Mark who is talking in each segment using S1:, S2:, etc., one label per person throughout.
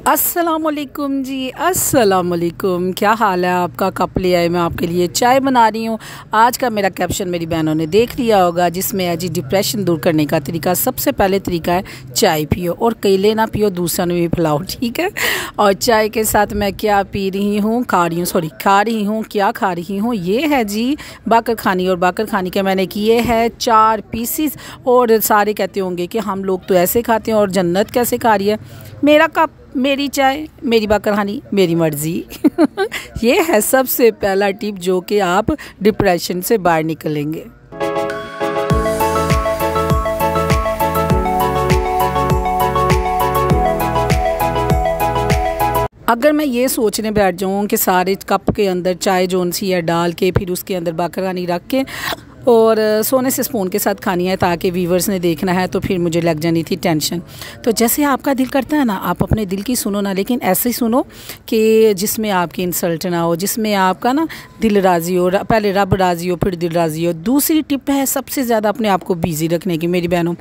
S1: अस्सलामुअलैकुम जी, अस्सलामुअलैकुम। क्या हाल है आपका? कप ले आए मैं आपके लिए चाय बना रही हूँ। आज का मेरा कैप्शन मेरी बहनों ने देख लिया होगा, जिसमें है जी डिप्रेशन दूर करने का तरीका। सबसे पहले तरीका है चाय पियो, और केले ना पियो, दूसरा ने भी पिलाओ, ठीक है। और चाय के साथ मैं क्या पी रही हूँ, खा रही हूँ। क्या खा रही हूँ? ये है जी बाकर खानी। और बाकर खानी के मैंने किए हैं 4 पीसीस। और सारे कहते होंगे कि हम लोग तो ऐसे खाते हैं और जन्नत कैसे खा रही है। मेरा कप, मेरी चाय, मेरी बाकरखानी, मेरी मर्ज़ी। ये है सबसे पहला टिप जो कि आप डिप्रेशन से बाहर निकलेंगे। अगर मैं ये सोचने बैठ जाऊँ कि सारे कप के अंदर चाय जोन सी है डाल के, फिर उसके अंदर बाकरखानी रख के और सोने से स्पून के साथ खानी है ताकि व्यूवर्स ने देखना है, तो फिर मुझे लग जानी थी टेंशन। तो जैसे आपका दिल करता है ना, आप अपने दिल की सुनो ना, लेकिन ऐसे ही सुनो कि जिसमें आपकी इंसल्ट ना हो, जिसमें आपका ना दिल राज़ी हो। पहले रब राज़ी हो, फिर दिल राज़ी हो। दूसरी टिप है सबसे ज़्यादा अपने आप को बिज़ी रखने की मेरी बहनों।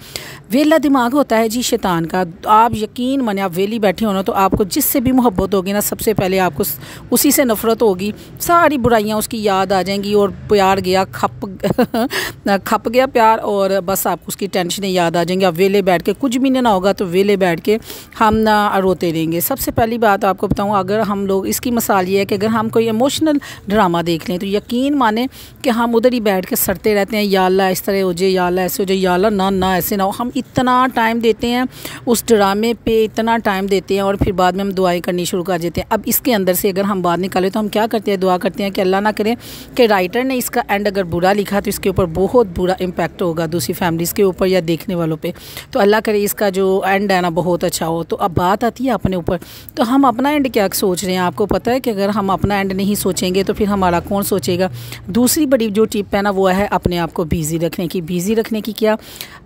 S1: वेला दिमाग होता है जी शैतान का। आप यकीन माने, आप वेली बैठे हो ना, तो आपको जिससे भी मोहब्बत होगी ना, सबसे पहले आपको उसी से नफ़रत होगी। सारी बुराइयाँ उसकी याद आ जाएंगी और प्यार गया खप गया प्यार, और बस आपको उसकी टेंशनें याद आ जाएंगी। आप वेले बैठ के, कुछ भी ना होगा तो वेले बैठ के हम ना रोते रहेंगे। सबसे पहली बात आपको बताऊं, अगर हम लोग, इसकी मिसाल ये है कि अगर हम कोई इमोशनल ड्रामा देख लें तो यकीन माने कि हम उधर ही बैठ के सड़ते रहते हैं, या अल्लाह इस तरह हो जाए, या अल्लाह ऐसे हो जाए, या अल्लाह ना ऐसे ना हो। हम इतना टाइम देते हैं उस ड्रामे पे, इतना टाइम देते हैं, और फिर बाद में हम दुआएं करनी शुरू कर देते हैं। अब इसके अंदर से अगर हम बात निकालें तो हम क्या करते हैं? दुआ करते हैं कि अल्लाह ना करे कि राइटर ने इसका एंड अगर बुरा लिखा तो इसके ऊपर बहुत बुरा इम्पैक्ट होगा दूसरी फैमिलीज़ के ऊपर या देखने वालों पे। तो अल्लाह करे इसका जो एंड है ना बहुत अच्छा हो। तो अब बात आती है अपने ऊपर, तो हम अपना एंड क्या सोच रहे हैं? आपको पता है कि अगर हम अपना एंड नहीं सोचेंगे तो फिर हमारा कौन सोचेगा? दूसरी बड़ी जो टिप है ना, वो है अपने आप को बिज़ी रखने की। बिज़ी रखने की क्या?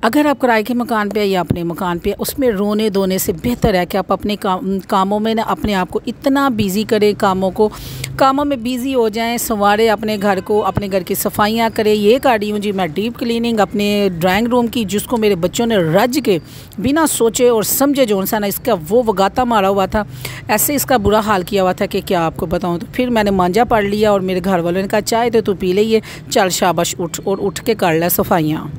S1: अगर आप किराए के मकान पे या अपने मकान पे, उसमें रोने धोने से बेहतर है कि आप अपने कामों में ना अपने आप को इतना बिज़ी करें, कामों में बिज़ी हो जाएं, संवारें अपने घर को, अपने घर की सफाइयाँ करें। ये कर रही हूँ जी मैं डीप क्लीनिंग अपने ड्राइंग रूम की, जिसको मेरे बच्चों ने रज के बिना सोचे और समझे जो सा ना इसका वो वगाता मारा हुआ था, ऐसे इसका बुरा हाल किया हुआ था कि क्या आपको बताऊँ। तो फिर मैंने मांझा पढ़ लिया और मेरे घर वालों ने कहा चाय तो तू पी ली, चल शाबाश उठ, और उठ के कर ले सफाइयाँ।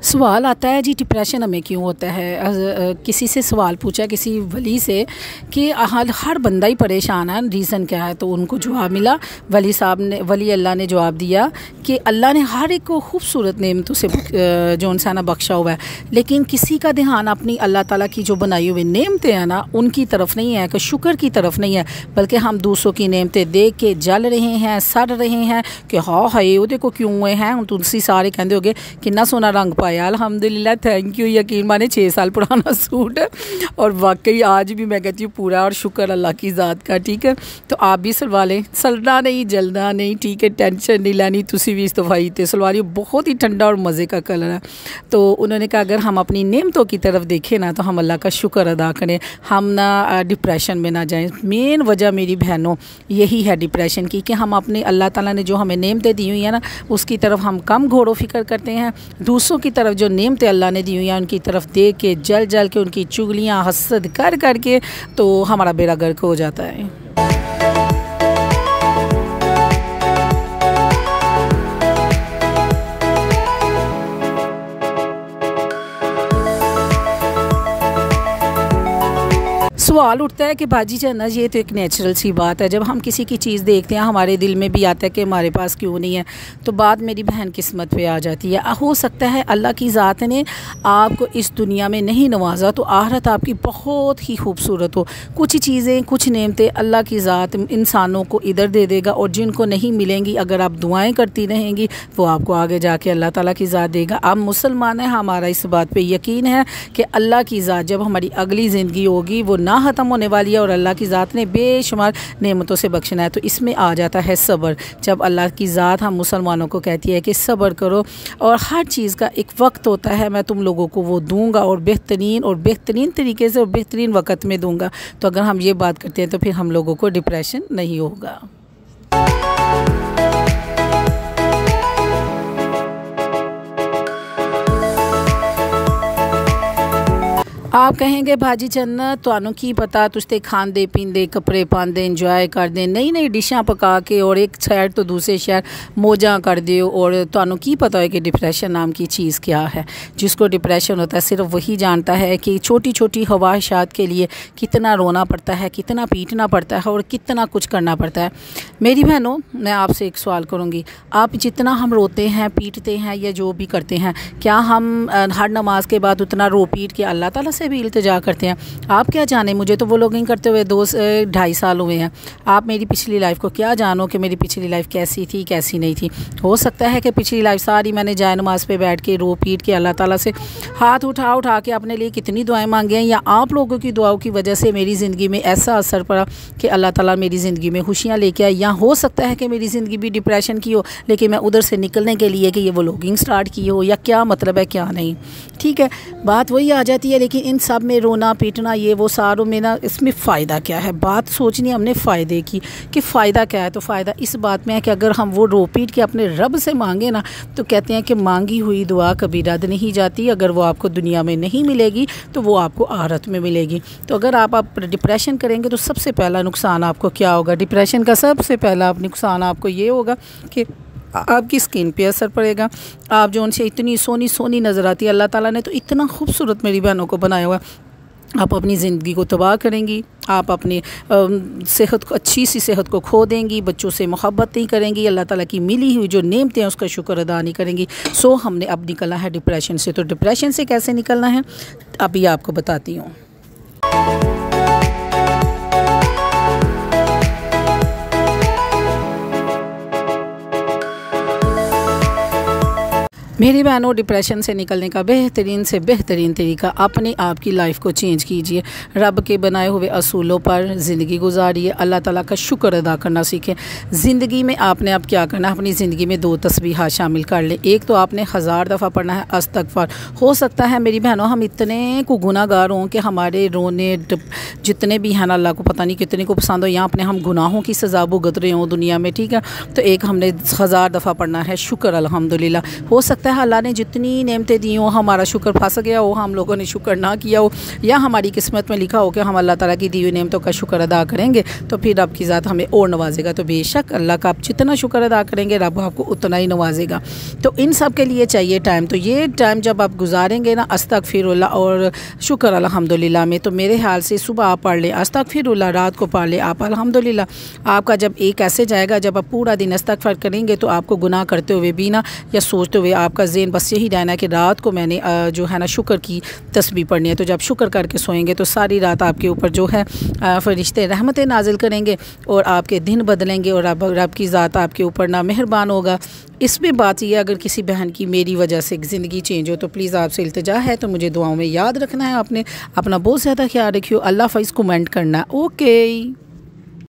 S1: सवाल आता है जी डिप्रेशन हमें क्यों होता है? किसी से सवाल पूछा, किसी वली से, कि हर बंदा ही परेशान है, रीज़न क्या है? तो उनको जवाब मिला, वली अल्लाह ने जवाब दिया कि अल्लाह ने हर एक को खूबसूरत नेमतों से जो इंसान बख्शा हुआ है, लेकिन किसी का ध्यान अपनी अल्लाह ताला की जो बनाई हुई नेमतें हैं ना उनकी तरफ नहीं है, कि शुक्र की तरफ नहीं है, बल्कि हम दूसरों की नेमतें देख के जल रहे हैं, सड़ रहे हैं कि हाँ हाय वो देखो क्यों हुए हैं। तुलसी सारे कहते होगे कितना सोना रंग पाया, अल्हम्दुलिल्लाह, थैंक यू। यकीन माने 6 साल पुराना सूट है, और वाकई आज भी मैं कहती हूँ पूरा, और शुक्र अल्लाह की ज़ात का, ठीक है। तो आप भी सलवा लें, सड़ना नहीं, जलना नहीं, ठीक है, टेंशन नहीं लेनी। तुसी भी इस्तफाई थे सलवा रही हो, बहुत ही ठंडा और मज़े का कलर है। तो उन्होंने कहा अगर हम अपनी नेमतों की तरफ देखें ना, तो हम अल्लाह का शुक्र अदा करें, हम ना डिप्रेशन में ना जाएँ। मेन वजह मेरी बहनों यही है डिप्रेशन की, कि हम अपने अल्लाह ताला ने जो हमें नेमतें दी हुई है ना, उसकी तरफ हम कम घोड़ो फिक्र करते हैं। दूसरों की तरफ जो नेमतें अल्लाह ने दी हुई हैं उनकी तरफ देख के जल के उनकी चुगलियाँ हसद कर के तो हमारा बेड़ा गर्क हो जाता है। सवाल उठता है कि बाजी जाना, ये तो एक नेचुरल सी बात है, जब हम किसी की चीज़ देखते हैं हमारे दिल में भी आता है कि हमारे पास क्यों नहीं है। तो बात मेरी बहन किस्मत पे आ जाती है। हो सकता है अल्लाह की ज़ात ने आपको इस दुनिया में नहीं नवाजा तो आखिरत आपकी बहुत ही खूबसूरत हो। कुछ चीज़ें, कुछ नेमतें अल्लाह की ज़ात इंसानों को इधर दे देगा, और जिनको नहीं मिलेंगी, अगर आप दुआएँ करती रहेंगी, वो आपको आगे जाके अल्लाह ताला की ज़ात देगा। आप मुसलमान हैं, हमारा इस बात पर यकीन है कि अल्लाह की ज़ात जब हमारी अगली ज़िंदगी होगी वो ना ख़त्म होने वाली है, और अल्लाह की ज़ात ने बेशुमार नेमतों से बख्शना है। तो इसमें आ जाता है सब्र। जब अल्लाह की ज़ात हम मुसलमानों को कहती है कि सब्र करो, और हर चीज़ का एक वक्त होता है, मैं तुम लोगों को वो दूंगा, और बेहतरीन तरीके से और बेहतरीन वक्त में दूंगा। तो अगर हम ये बात करते हैं तो फिर हम लोगों को डिप्रेशन नहीं होगा। आप कहेंगे भाजी जन्नत तुहानू की पता तुझे खांदे पींदे कपड़े पांदे इंजॉय करदे नई नई डिशां पका के और एक शहर तो दूसरे शहर मौजा कर दो और तुहानू की पता है कि डिप्रेशन नाम की चीज़ क्या है। जिसको डिप्रेशन होता है सिर्फ वही जानता है कि छोटी छोटी ख्वाहिशात के लिए कितना रोना पड़ता है, कितना पीटना पड़ता है और कितना कुछ करना पड़ता है। मेरी बहनों, मैं आपसे एक सवाल करूँगी, आप जितना हम रोते हैं पीटते हैं या जो भी करते हैं, क्या हम हर नमाज के बाद उतना रो पीट के अल्लाह ताला से भी इल्तिजा करते हैं? आप क्या जाने, मुझे तो वो लोगिंग करते हुए 2-2.5 साल हुए हैं। आप मेरी पिछली लाइफ को क्या जानो कि मेरी पिछली लाइफ कैसी थी कैसी नहीं थी। हो सकता है कि पिछली लाइफ सारी मैंने जाए नमाज पे बैठ के रो पीट के अल्लाह ताला से हाथ उठा उठा के अपने लिए कितनी दुआएं मांगी हैं, या आप लोगों की दुआओं की वजह से मेरी ज़िंदगी में ऐसा असर पड़ा कि अल्लाह ताला मेरी ज़िंदगी में खुशियाँ लेके आए। या हो सकता है कि मेरी ज़िंदगी भी डिप्रेशन की हो, लेकिन मैं उधर से निकलने के लिए कि ये वो लोगिंग स्टार्ट की हो, या क्या मतलब है क्या नहीं। ठीक है, बात वही आ जाती है। लेकिन इन सब में रोना पीटना ये वो सारों में ना, इसमें फ़ायदा क्या है? बात सोचनी हमने फ़ायदे की कि फ़ायदा क्या है। तो फ़ायदा इस बात में है कि अगर हम वो रो पीट के अपने रब से मांगे ना, तो कहते हैं कि मांगी हुई दुआ कभी रद्द नहीं जाती। अगर वो आपको दुनिया में नहीं मिलेगी तो वो आपको आखिरत में मिलेगी। तो अगर आप डिप्रेशन करेंगे तो सबसे पहला नुकसान आपको क्या होगा? डिप्रेशन का सबसे पहला नुकसान आपको ये होगा कि आपकी स्किन पे असर पड़ेगा। आप जो उनसे इतनी सोनी सोनी नज़र आती है, अल्लाह ताला ने तो इतना खूबसूरत मेरी बहनों को बनाया हुआ, आप अपनी ज़िंदगी को तबाह करेंगी। आप अपनी सेहत को, अच्छी सी सेहत को खो देंगी, बच्चों से मोहब्बत नहीं करेंगी, अल्लाह ताला की मिली हुई जो नेमतें हैं उसका शुक्र अदा नहीं करेंगी। सो हमने अब निकलना है डिप्रेशन से। तो डिप्रेशन से कैसे निकलना है अभी आपको बताती हूँ। मेरी बहनों, डिप्रेशन से निकलने का बेहतरीन से बेहतरीन तरीका, अपने आप की लाइफ को चेंज कीजिए। रब के बनाए हुए असूलों पर ज़िंदगी गुजारिए, अल्लाह ताला का शुक्र अदा करना सीखें। ज़िंदगी में आपने अब क्या करना है, अपनी ज़िंदगी में 2 तस्बीहात शामिल कर लें। एक तो आपने 1000 दफ़ा पढ़ना है अस्तगफार। हो सकता है मेरी बहनों हम इतने को गुनाहगार हों कि हमारे रोने जितने भी हैं अल्लाह को पता नहीं कितने को पसंद हो, यहाँ अपने हम गुनाहों की सज़ा भुगत रहे हों दुनिया में। ठीक है, तो एक हमने 1000 दफ़ा पढ़ना है शुक्र अल्हम्दुलिल्लाह। हो सकता है अल्लाह ने जितनी नेमतें दी हो हमारा शुक्र फंस गया हो, हम लोगों ने शुक्र ना किया हो, या हमारी किस्मत में लिखा हो कि हम अल्लाह ताला की दी हुई नेमतों का शुक्र अदा करेंगे तो फिर रब की ज़ात हमें और नवाजेगा। तो बेशक अल्लाह का आप जितना शुक्र अदा करेंगे रब आपको उतना ही नवाजेगा। तो इन सब के लिए चाहिए टाइम। तो ये टाइम जब आप गुजारेंगे ना अस्तगफिरुल्लाह और शुक्र अल्हम्दुलिल्लाह में, तो मेरे ख्याल से सुबह आप पढ़ लें अस्तगफिरुल्लाह, रात को पढ़ लें आप अल्हम्दुलिल्लाह। आपका जब एक ऐसे जाएगा जब आप पूरा दिन अस्तगफार करेंगे तो आपको गुनाह करते हुए भी ना या सोचते हुए आपका ज़हन बस यही रहना है कि रात को मैंने जो है ना शुक्र की तस्बीह पढ़नी है। तो जब शुक्र करके सोएंगे तो सारी रात आपके ऊपर जो है फरिश्ते रहमतें नाजिल करेंगे और आपके दिन बदलेंगे और रब की ज़ात आपके ऊपर ना मेहरबान होगा। इसमें बात यह, अगर किसी बहन की मेरी वजह से ज़िंदगी चेंज हो तो प्लीज़ आपसे इल्तिजा है तो मुझे दुआओं में याद रखना है। आपने अपना बहुत ज़्यादा ख्याल रखियो। अल्लाह हाफ़िज़, कमेंट करना। ओके।